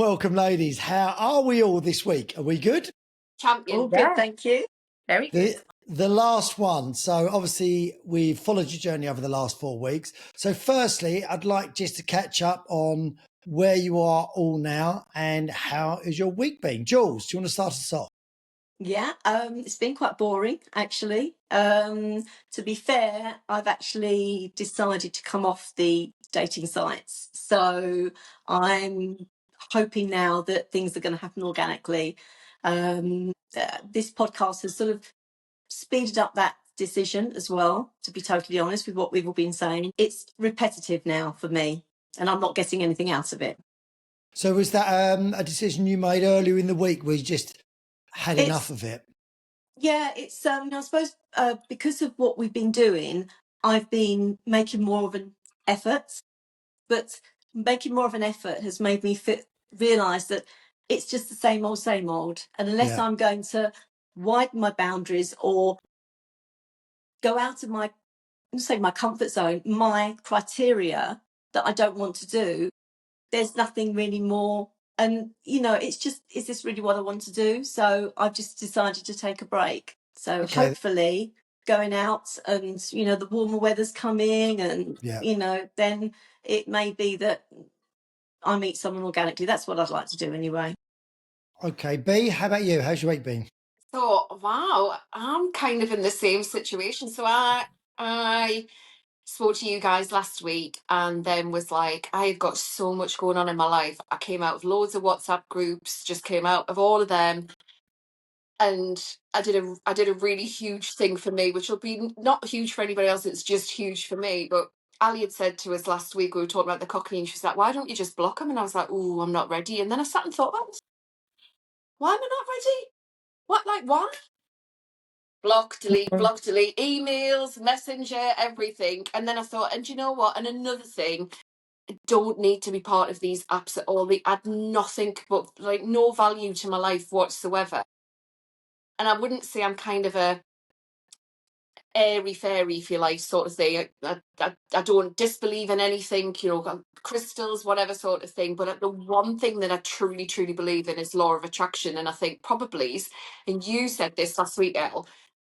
Welcome, ladies. How are we all this week? Are we good? Champion. All Good, good. thank you. Very good. The last one. So obviously we've followed your journey over the last 4 weeks. So firstly, I'd like just to catch up on where you are all now and how is your week been? Jules, do you want to start us off? Yeah, it's been quite boring actually. To be fair, I've actually decided to come off the dating sites. So I'm hoping now that things are going to happen organically. This podcast has sort of speeded up that decision as well, to be totally honest with what we've all been saying. It's repetitive now for me, and I'm not getting anything out of it. So was that a decision you made earlier in the week where you just had enough of it? Yeah, it's I suppose because of what we've been doing, I've been making more of an effort, but making more of an effort has made me realise that it's just the same old, and unless Yeah. I'm going to widen my boundaries or go out of my comfort zone, my criteria that I don't want to do, there's nothing really more. And, it's just, is this really what I want to do? So I've just decided to take a break. So Okay. hopefully going out and, the warmer weather's coming and, Yeah. Then it may be that I meet someone organically. That's what I'd like to do anyway. Okay. B, how about you? How's your week been? So, wow, I'm kind of in the same situation. So I spoke to you guys last week and then was like, I've got so much going on in my life. I came out of loads of WhatsApp groups, just came out of all of them. And I did a really huge thing for me, which will be not huge for anybody else. It's just huge for me. But Ali had said to us last week, we were talking about the Cockney, and she was like, why don't you just block them? And I was like, oh, I'm not ready. And then I sat and thought, why am I not ready? What, like, why? Block, delete, emails, messenger, everything. And then I thought, and you know what? And another thing, I don't need to be part of these apps at all. They add nothing but like no value to my life whatsoever. And I wouldn't say I'm kind of a airy fairy, if you like, sort of thing. I don't disbelieve in anything, crystals, whatever sort of thing. But the one thing that I truly, truly believe in is law of attraction. And I think probably, and you said this last week, Elle,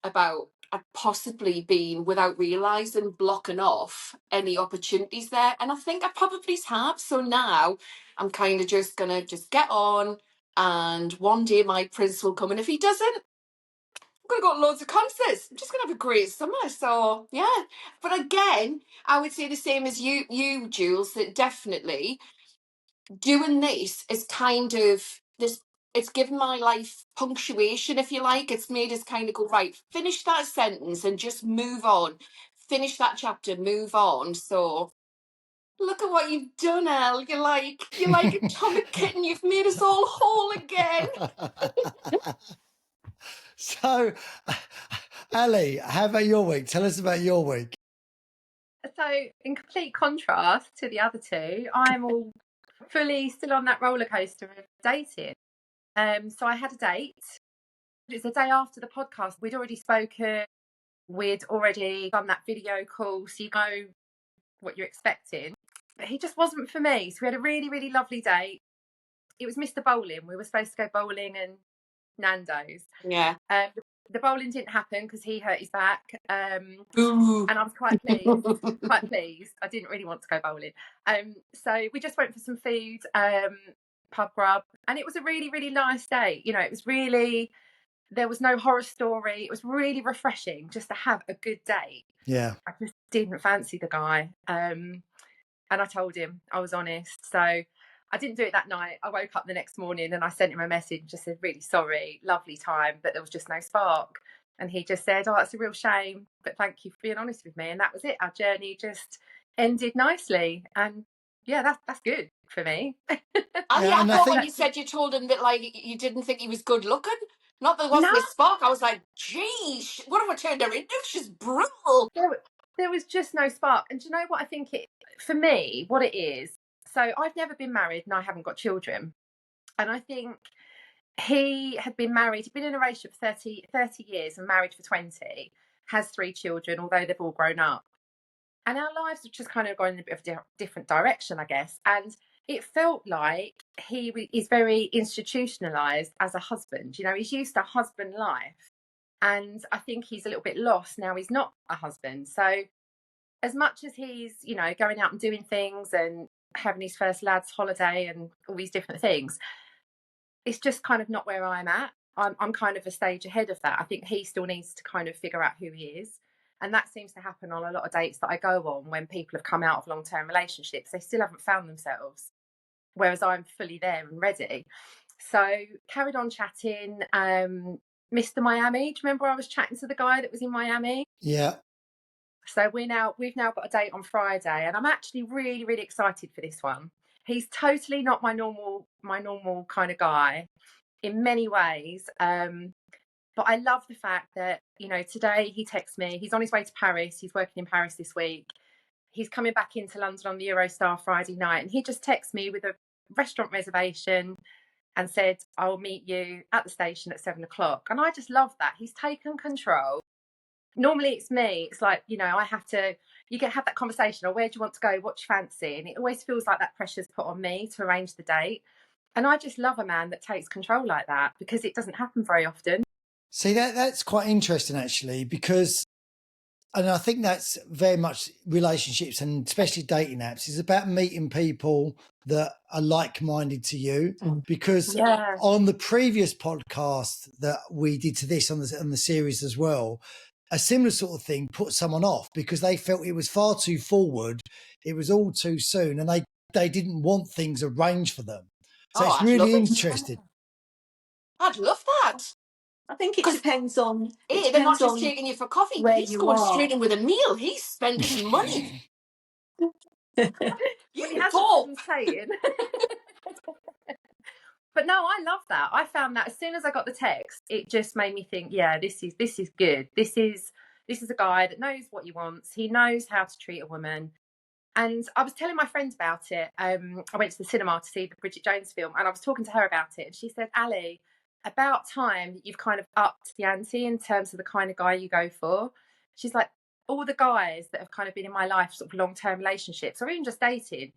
about possibly been, without realising, blocking off any opportunities there. And I think I probably have. So now I'm kind of just going to just get on, and one day my prince will come. And if he doesn't, I'm going to go to loads of concerts. I'm just going to have a great summer. So, yeah. But again, I would say the same as you, Jules, that definitely doing this is kind of this. It's given my life punctuation, if you like. It's made us kind of go, right, finish that sentence and just move on. Finish that chapter, move on. So look at what you've done, Elle. You're like a atomic kitten. You've made us all whole again. So, Ali, how about your week? Tell us about your week. So, in complete contrast to the other two, I'm all fully still on that roller coaster of dating. So I had a date. It's the day after the podcast. We'd already spoken. We'd already done that video call, so you know what you're expecting. But he just wasn't for me. So we had a really, really lovely date. It was Mr. Bowling. We were supposed to go bowling and Nando's. Yeah. The bowling didn't happen because he hurt his back. And Ooh. I was quite pleased. I didn't really want to go bowling. So we just went for some food, pub grub, and it was a really, really nice day. It was really, there was no horror story. It was really refreshing just to have a good day. Yeah. I just didn't fancy the guy. And I told him, I was honest. So I didn't do it that night. I woke up the next morning and I sent him a message and just said, really sorry, lovely time, but there was just no spark. And he just said, oh, that's a real shame, but thank you for being honest with me. And that was it. Our journey just ended nicely. And yeah, that's good for me. I thought when you said you told him that, like, you didn't think he was good looking, not that there wasn't a spark, I was like, geez, what have I turned her into? She's brutal. There was just no spark. And do you know what I think for me, what it is? So I've never been married and I haven't got children. And I think he had been married, he'd been in a relationship for 30 years and married for 20, has 3 children, although they've all grown up. And our lives have just kind of gone in a bit of a different direction, I guess. And it felt like he is very institutionalized as a husband. You know, he's used to husband life. And I think he's a little bit lost now he's not a husband. So as much as he's, you know, going out and doing things and having his first lads holiday and all these different things, it's just kind of not where I'm at. I'm kind of a stage ahead of that. I think he still needs to kind of figure out who he is. And that seems to happen on a lot of dates that I go on when people have come out of long-term relationships. They still haven't found themselves, whereas I'm fully there and ready. So carried on chatting. Mr. Miami. Do you remember I was chatting to the guy that was in Miami? Yeah. So we've now got a date on Friday, and I'm actually really, really excited for this one. He's totally not my normal kind of guy in many ways. But I love the fact that, you know, today he texts me. He's on his way to Paris. He's working in Paris this week. He's coming back into London on the Eurostar Friday night, and he just texts me with a restaurant reservation and said, I'll meet you at the station at 7:00. And I just love that. He's taken control. Normally it's me. It's like, you know, I have to, have that conversation, or where do you want to go? What do you fancy? And it always feels like that pressure's put on me to arrange the date. And I just love a man that takes control like that, because it doesn't happen very often. See, that's quite interesting, actually, because, and I think that's very much relationships, and especially dating apps, is about meeting people that are like-minded to you. Because on the previous podcast that we did to this on the series as well, a similar sort of thing put someone off because they felt it was far too forward, it was all too soon, and they didn't want things arranged for them. So it's really interesting. I'd love that. I think it depends on. They're not just taking you for coffee. He's going straight in with a meal. He's spending some money. You talk. But no, I love that. I found that as soon as I got the text, it just made me think, yeah, this is good. This is a guy that knows what he wants. He knows how to treat a woman. And I was telling my friend about it. I went to the cinema to see the Bridget Jones film, and I was talking to her about it. And she said, Ali, about time that you've kind of upped the ante in terms of the kind of guy you go for. She's like, all the guys that have kind of been in my life, sort of long-term relationships, or even just dating,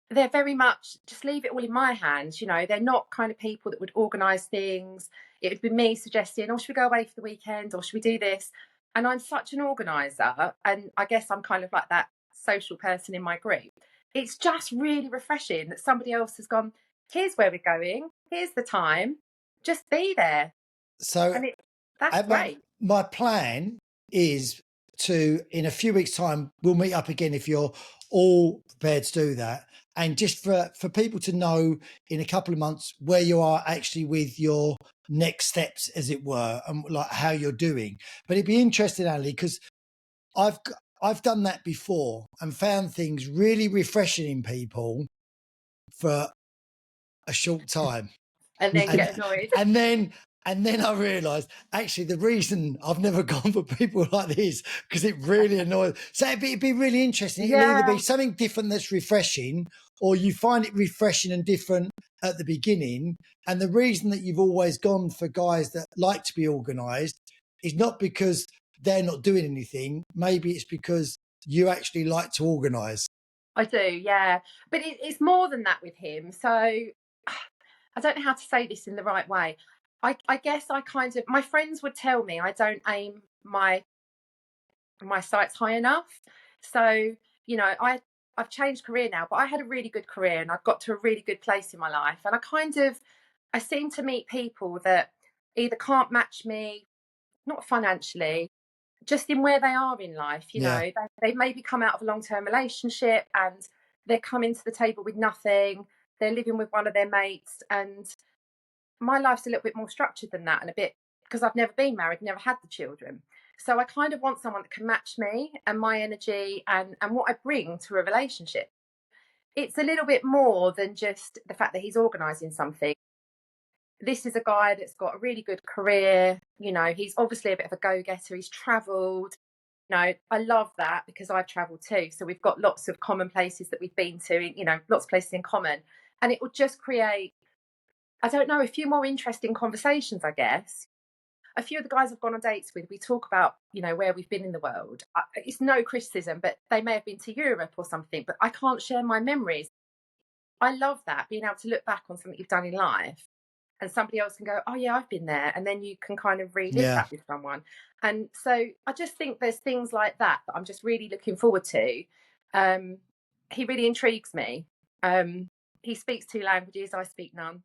they're very much just leave it all in my hands. You know, they're not kind of people that would organise things. It would be me suggesting, oh, should we go away for the weekend, or should we do this? And I'm such an organiser, and I guess I'm kind of like that social person in my group. It's just really refreshing that somebody else has gone, here's where we're going, here's the time, just be there. So that's great. My plan is to, in a few weeks' time, we'll meet up again if you're all prepared to do that. And just for people to know in a couple of months where you are actually with your next steps, as it were, and like how you're doing. But it'd be interesting, Ali, because I've done that before and found things really refreshing in people for a short time. And then get annoyed. And then I realised, actually, the reason I've never gone for people like this, because it really annoys. So it'd be really interesting. It'll either be something different that's refreshing, or you find it refreshing and different at the beginning. And the reason that you've always gone for guys that like to be organised is not because they're not doing anything. Maybe it's because you actually like to organise. I do, yeah. But it's more than that with him. So I don't know how to say this in the right way. I guess I kind of, my friends would tell me I don't aim my sights high enough. So, you know, I've changed career now, but I had a really good career and I've got to a really good place in my life. And I seem to meet people that either can't match me, not financially, just in where they are in life. You know, they maybe come out of a long-term relationship and they're coming to the table with nothing. They're living with one of their mates, and my life's a little bit more structured than that, and a bit, because I've never been married, never had the children. So I kind of want someone that can match me and my energy and what I bring to a relationship. It's a little bit more than just the fact that he's organising something. This is a guy that's got a really good career. You know, he's obviously a bit of a go-getter. He's travelled. You know, I love that because I've travelled too. So we've got lots of common places that we've been to, you know, lots of places in common. And it will just create, I don't know, a few more interesting conversations, I guess. A few of the guys I've gone on dates with, we talk about, you know, where we've been in the world. It's no criticism, but they may have been to Europe or something, but I can't share my memories. I love that, being able to look back on something you've done in life and somebody else can go, oh yeah, I've been there, and then you can kind of relive Yeah. that with someone. And so I just think there's things like that I'm just really looking forward to. He really intrigues me. He speaks 2 languages, I speak none.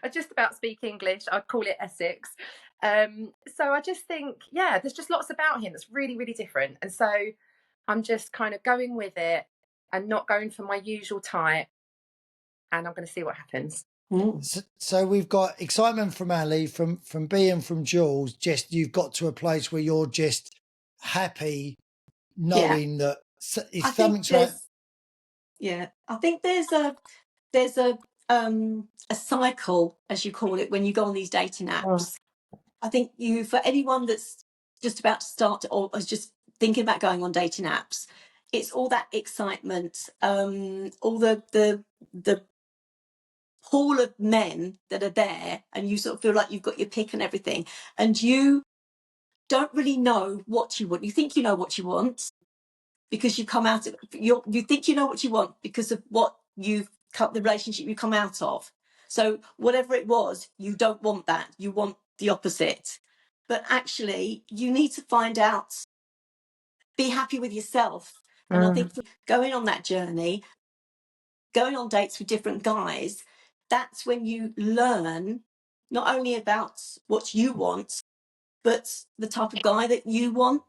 I just about speak English. I'd call it Essex. So I just think, yeah, there's just lots about him that's really, really different. And so I'm just kind of going with it and not going for my usual type. And I'm going to see what happens. So we've got excitement from Ali, from B, and from Jules. Just you've got to a place where you're just happy knowing that it's I think something like. I think there's a cycle, as you call it, when you go on these dating apps. I think for anyone that's just about to start or is just thinking about going on dating apps, it's all that excitement, all the pool of men that are there, and you sort of feel like you've got your pick and everything, and you don't really know what you want. You think you know what you want because you come out of you think you know what you want because of what you've cut the relationship you come out of. So whatever it was, you don't want that. You want the opposite. But actually, you need to find out, be happy with yourself. And I think going on that journey, going on dates with different guys, that's when you learn not only about what you want, but the type of guy that you want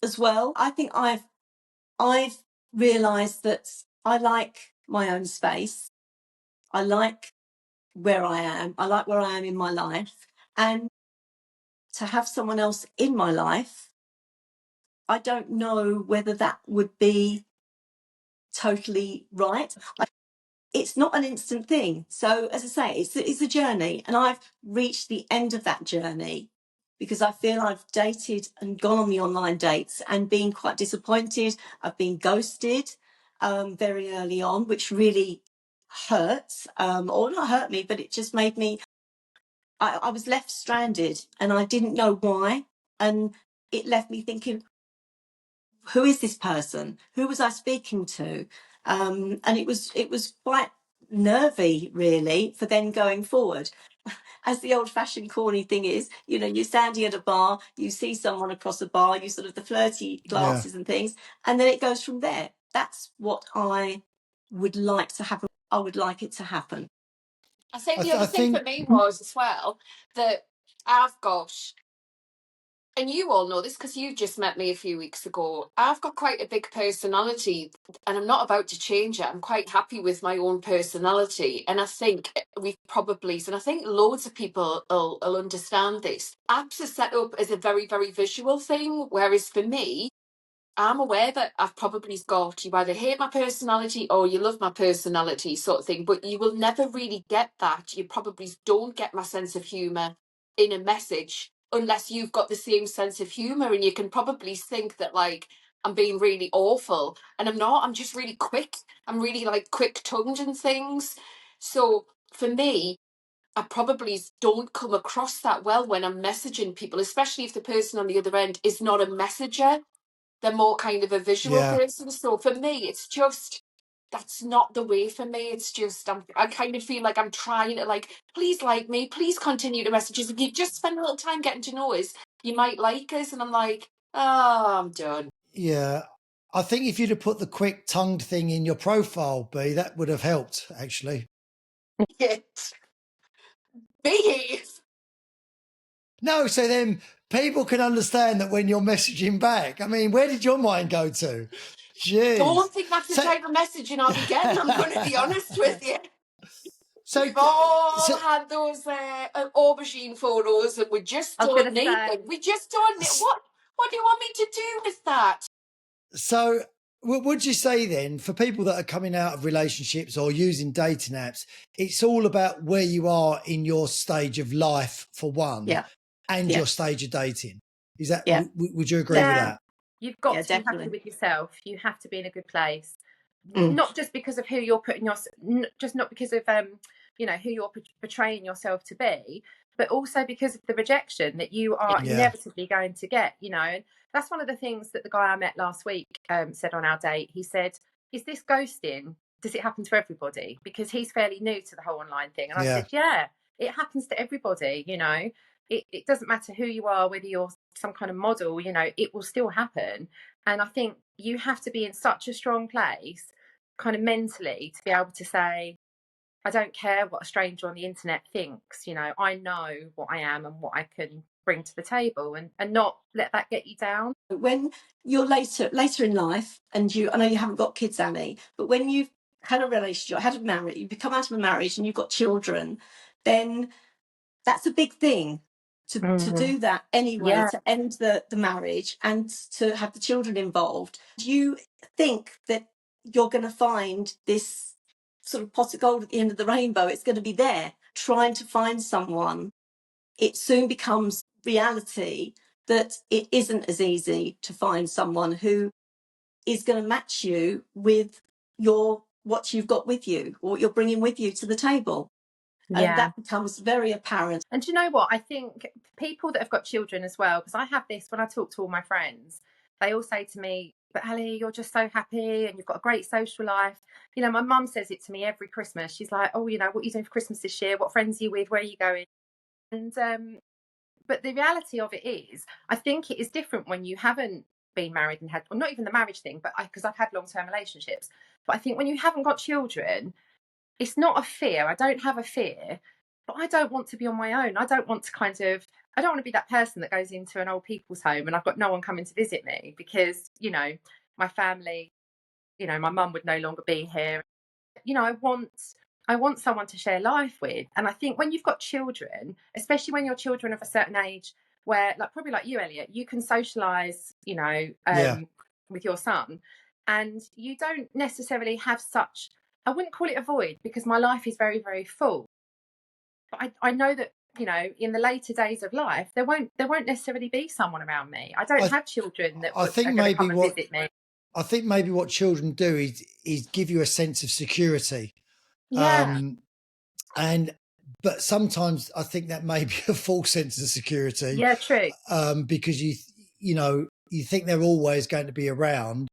as well. I think I've realised that I like my own space. I like where I am. I like where I am in my life. And to have someone else in my life, I don't know whether that would be totally right. It's not an instant thing. So, as I say, it's a journey. And I've reached the end of that journey because I feel I've dated and gone on the online dates and been quite disappointed. I've been ghosted very early on, which really hurts, or not hurt me, but it just made me, I was left stranded and I didn't know why. And it left me thinking, who is this person? Who was I speaking to? And it was quite nervy, really, for then going forward. As the old-fashioned corny thing is, you're standing at a bar, you see someone across a bar, you sort of the flirty glances and things, and then it goes from there. That's what I would like to happen. I would like it to happen. I think the other thing for me was as well that I've got, and you all know this because you just met me a few weeks ago, I've got quite a big personality and I'm not about to change it. I'm quite happy with my own personality. And I think and I think loads of people will understand this. Apps are set up as a very, very visual thing, whereas for me, I'm aware that I've probably got, you either hate my personality or you love my personality sort of thing, but you will never really get that. You probably don't get my sense of humour in a message unless you've got the same sense of humour, and you can probably think that like I'm being really awful, and I'm not. I'm just really quick. I'm really like quick-tongued and things. So for me, I probably don't come across that well when I'm messaging people, especially if the person on the other end is not a messenger. They're more kind of a visual person. So for me, it's just, that's not the way for me. It's just, I kind of feel like I'm trying to like, please like me, please continue to messages. If you just spend a little time getting to know us, you might like us. And I'm like, oh, I'm done. Yeah. I think if you'd have put the quick tongued thing in your profile, B, that would have helped, actually. Behave. No, so then people can understand that when you're messaging back. I mean, where did your mind go to? Jeez. Don't think that's the type of messaging I'll be getting. I'm going to be honest with you. So We've all had those aubergine photos, and we just don't need them. We just don't need. What do you want me to do with that? So would you say then, for people that are coming out of relationships or using dating apps, it's all about where you are in your stage of life, for one, and your stage of dating? Is that? Would you agree with that? You've got to be happy with yourself. You have to be in a good place, not just because of who you're putting just not because of who you're portraying yourself to be, but also because of the rejection that you are inevitably going to get. And that's one of the things that the guy I met last week said on our date. He said, "Is this ghosting?" does it happen to everybody? Because he's fairly new to the whole online thing. And I Yeah. said, yeah, it happens to everybody, you know. It doesn't matter who you are, whether you're some kind of model, you know, it will still happen. And I think you have to be in such a strong place, kind of mentally, to be able to say, I don't care what a stranger on the internet thinks, you know, I know what I am and what I can bring to the table, and not let that get you down. When you're later in life, and I know you haven't got kids, Annie, but when you've had a relationship, had a marriage, you become out of a marriage and you've got children, then that's a big thing to do that anyway, Yeah. to end the marriage and to have the children involved. Do you think that you're going to find this sort of pot of gold at the end of the rainbow? It's going to be there, trying to find someone. It soon becomes reality that it isn't as easy to find someone who is going to match you with what you've got with you, or what you're bringing with you to the table. Yeah. And that becomes very apparent. And do you know what? I think people that have got children as well, because I have this when I talk to all my friends, they all say to me, but Ali, you're just so happy and you've got a great social life. You know, my mum says it to me every Christmas. She's like, oh, you know, what are you doing for Christmas this year? What friends are you with? Where are you going? And but the reality of it is, I think it is different when you haven't been married and had, well, not even the marriage thing, but because I've had long-term relationships. But I think when you haven't got children, it's not a fear. I don't have a fear, but I don't want to be on my own. I don't want to I don't want to be that person that goes into an old people's home and I've got no one coming to visit me because, you know, my family, you know, my mum would no longer be here. You know, I want someone to share life with. And I think when you've got children, especially when you're children of a certain age, where probably like you, Elliot, you can socialise, you know, with your son, and you don't necessarily have such, I wouldn't call it a void because my life is very, very full. But I know that, you know, in the later days of life, there won't necessarily be someone around me. I don't have children that are going to come and visit me. I think maybe what children do is give you a sense of security. Yeah. But sometimes I think that may be a false sense of security. Yeah, true. Because you know, you think they're always going to be around,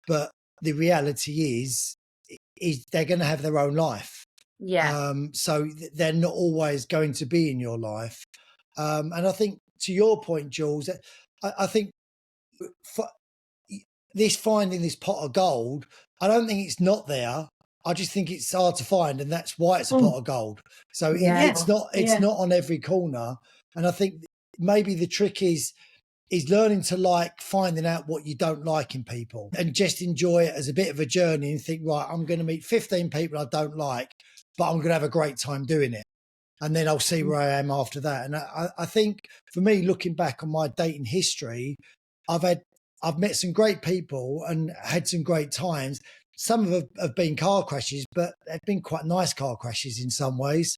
but the reality is they're going to have their own life. Yeah. So they're not always going to be in your life. And I think to your point, Jules, I think finding this pot of gold, I don't think it's not there. I just think it's hard to find, and that's why it's a pot of gold. So it's not on every corner. And I think maybe the trick is learning to like finding out what you don't like in people and just enjoy it as a bit of a journey and think, right, I'm going to meet 15 people I don't like, but I'm going to have a great time doing it. And then I'll see where I am after that. And I think for me, looking back on my dating history, I've met some great people and had some great times. Some of them have been car crashes, but they've been quite nice car crashes in some ways.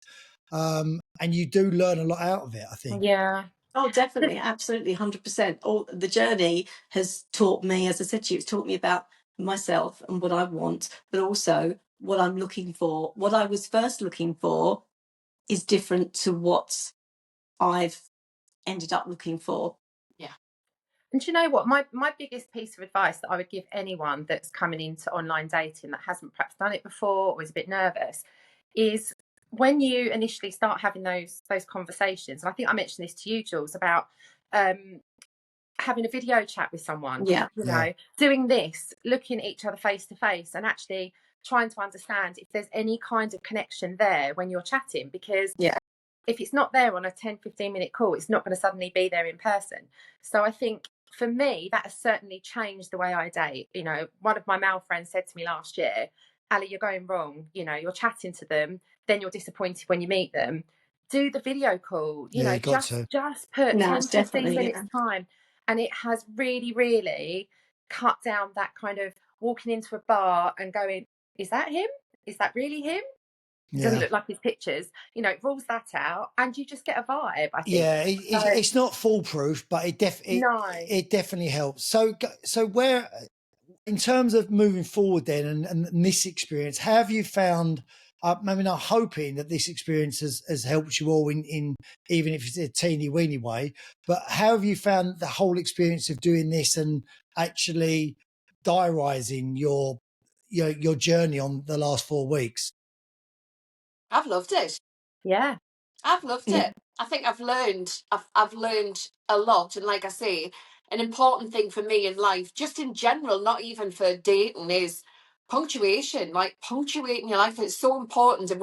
And you do learn a lot out of it, I think. Yeah. Oh, definitely. Absolutely. 100%. The journey has taught me, as I said to you, it's taught me about myself and what I want, but also what I'm looking for. What I was first looking for is different to what I've ended up looking for. Yeah. And do you know what? My biggest piece of advice that I would give anyone that's coming into online dating that hasn't perhaps done it before or is a bit nervous is when you initially start having those conversations, and I think I mentioned this to you, Jules, about having a video chat with someone. Yeah. You know, doing this, looking at each other face to face and actually trying to understand if there's any kind of connection there when you're chatting, because if it's not there on a 10-15 minute call, it's not going to suddenly be there in person. So I think for me, that has certainly changed the way I date. You know, one of my male friends said to me last year, Ali, you're going wrong. You know, you're chatting to them, then you're disappointed when you meet them. Do the video call, you know, just put 10-15 minutes time. And it has really, really cut down that kind of walking into a bar and going, is that him? Is that really him? It doesn't look like his pictures, you know, it rules that out and you just get a vibe, I think. Yeah, it's not foolproof, but it definitely helps. So where, in terms of moving forward then and this experience, how have you found, maybe not hoping that this experience has helped you all in even if it's a teeny weeny way, but how have you found the whole experience of doing this and actually diarising your your journey on the last 4 weeks? I've loved it. Yeah. I've loved it. I think I've learned a lot, and like I say, an important thing for me in life, just in general, not even for dating, is punctuation. Like punctuating your life is so important, and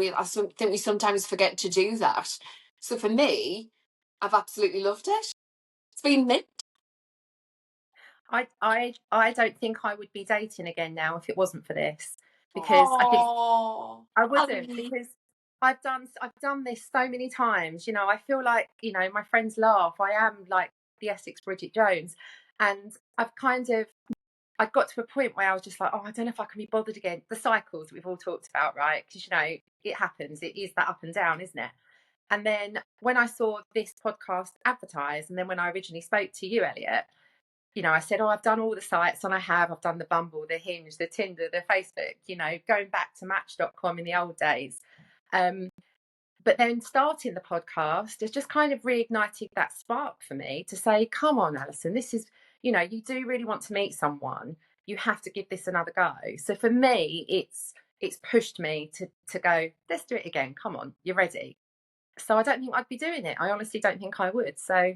think we sometimes forget to do that. So for me, I've absolutely loved it. It's been mint. I don't think I would be dating again now if it wasn't for this, because I think I wouldn't, because I've done this so many times. I feel like, my friends laugh. I am like the Essex Bridget Jones, and I got to a point where I was just like, oh, I don't know if I can be bothered again. The cycles we've all talked about, right? Because it happens. It is that up and down, isn't it? And then when I saw this podcast advertised, and then when I originally spoke to you, Elliot, I said, oh, I've done all the sites, and I've done the Bumble, the Hinge, the Tinder, the Facebook, going back to Match.com in the old days. But then starting the podcast has just kind of reignited that spark for me to say, come on, Alison, this is, you do really want to meet someone. You have to give this another go. So for me, it's pushed me to go, let's do it again. Come on, you're ready. So I don't think I'd be doing it. I honestly don't think I would. So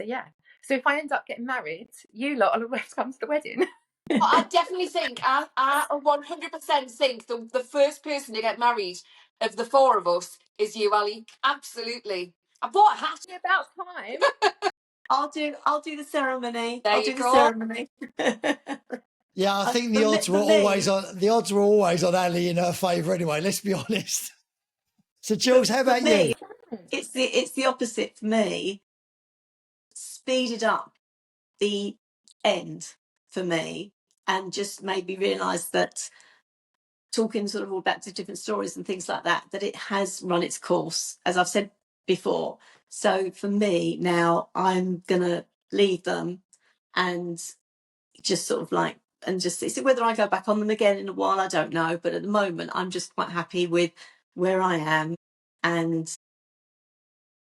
yeah. So if I end up getting married, you lot will always come to the wedding. But I definitely think, I 100% think the first person to get married of the four of us is you, Ali. Absolutely. I bought a hat. It's about time. I'll do the ceremony. There I'll you do the go. ceremony. Yeah, I think the odds were always on Ali in her favour anyway, let's be honest. So Jules, how about you? It's the opposite for me. Speeded up the end for me, and just made me realise that, talking sort of all back to different stories and things like that, that it has run its course, as I've said before. So for me now, I'm gonna leave them and just sort of like, and just see whether I go back on them again in a while, I don't know. But at the moment, I'm just quite happy with where I am, and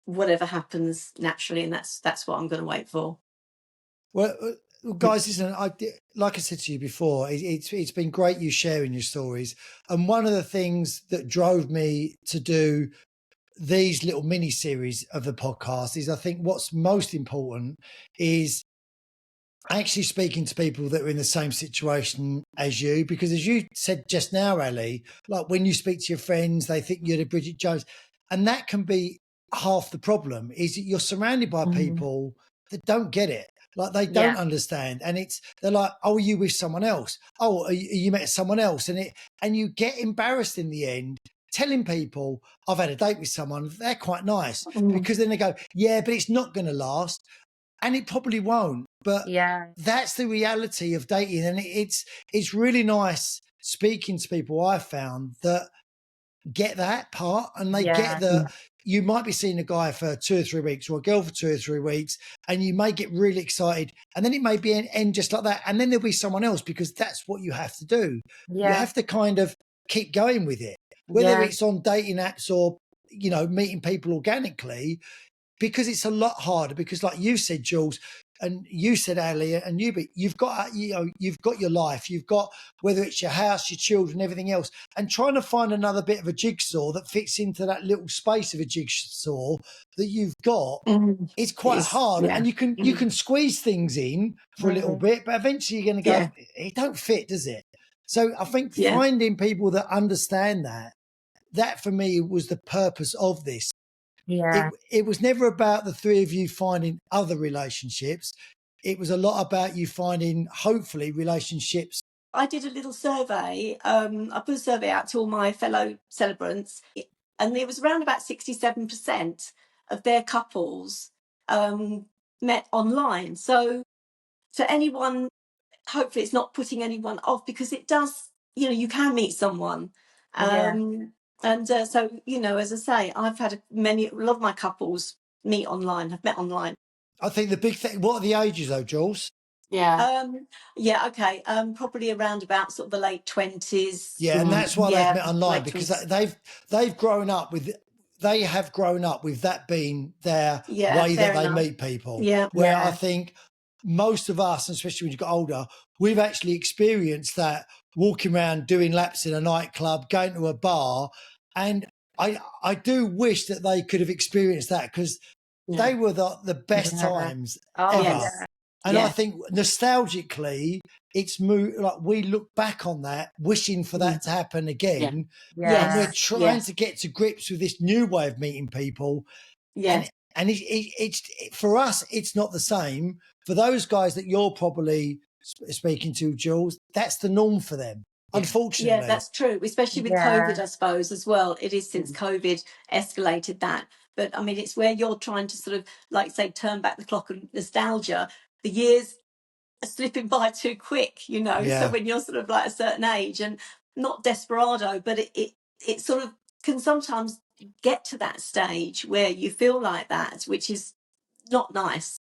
whatever happens naturally, and that's what I'm going to wait for. Well, guys, listen, like I said to you before, it's been great you sharing your stories. And one of the things that drove me to do these little mini series of the podcast is, I think what's most important is actually speaking to people that are in the same situation as you, because as you said just now, Ali, like when you speak to your friends, they think you're the Bridget Jones, and that can be half the problem, is that you're surrounded by people that don't get it. Like they don't understand, and they're like, "Oh, are you with someone else? Oh, you met someone else?" And you get embarrassed in the end telling people, "I've had a date with someone." They're quite nice because then they go, "Yeah, but it's not going to last," and it probably won't. But that's the reality of dating, and it's really nice speaking to people I found that get that part, and they get that you might be seeing a guy for 2 or 3 weeks or a girl for 2 or 3 weeks, and you may get really excited, and then it may be an end just like that, and then there'll be someone else, because that's what you have to do. You have to kind of keep going with it, whether it's on dating apps or meeting people organically, because it's a lot harder. Because like you said, Jules, and you said, Ali, and you've got your life, you've got, whether it's your house, your children, everything else, and trying to find another bit of a jigsaw that fits into that little space of a jigsaw that you've got, it's quite hard. And you can squeeze things in for a little bit, but eventually you're going to go, it don't fit, does it? So I think finding people that understand that for me was the purpose of this. It was never about the three of you finding other relationships. It was a lot about you finding, hopefully, relationships. I did a little survey. I put a survey out to all my fellow celebrants, and it was around about 67% of their couples met online. So for anyone, hopefully it's not putting anyone off, because it does, you can meet someone. And so, as I say, I've had a lot of my couples meet online, have met online. I think the big thing, what are the ages though, Jules? Okay. Probably around about sort of the late 20s. Yeah, and that's why they've met online, because they've grown up with, they have grown up with that being their way that they meet people. Yeah. Where I think most of us, especially when you got older, we've actually experienced that walking around doing laps in a nightclub, going to a bar. And I do wish that they could have experienced that, because they were the best times ever. Yeah. And I think nostalgically, it's like we look back on that, wishing for that to happen again. And we're trying to get to grips with this new way of meeting people. And it's for us, it's not the same. For those guys that you're probably speaking to, Jules, that's the norm for them. Unfortunately. Yeah, that's true, especially with COVID, I suppose, as well. It is since COVID escalated that. But I mean, it's where you're trying to sort of, like, say, turn back the clock and nostalgia. The years are slipping by too quick, you know. So when you're sort of like a certain age, and not desperado, but it sort of can sometimes get to that stage where you feel like that, which is not nice.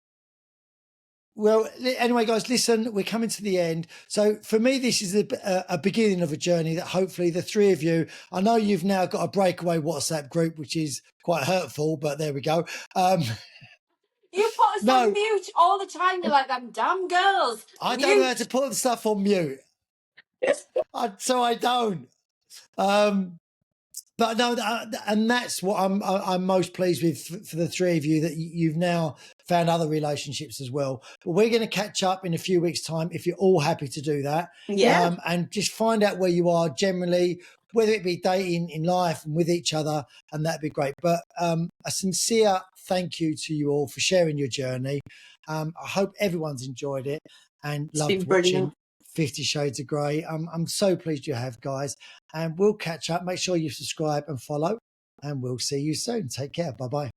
Well, anyway, guys, listen, we're coming to the end. So for me, this is a beginning of a journey that hopefully the three of you, I know you've now got a breakaway WhatsApp group, which is quite hurtful, but there we go. You put us on mute all the time. You're like, them damn girls. I don't know how to put stuff on mute. So I don't. But no, and that's what I'm most pleased with for the three of you, that you've now found other relationships as well. But we're going to catch up in a few weeks' time if you're all happy to do that. Yeah. And just find out where you are generally, whether it be dating in life and with each other, and that'd be great. But a sincere thank you to you all for sharing your journey. I hope everyone's enjoyed it and loved watching 50 Shades of Grey. I'm so pleased you have, guys. And we'll catch up. Make sure you subscribe and follow. And we'll see you soon. Take care. Bye-bye.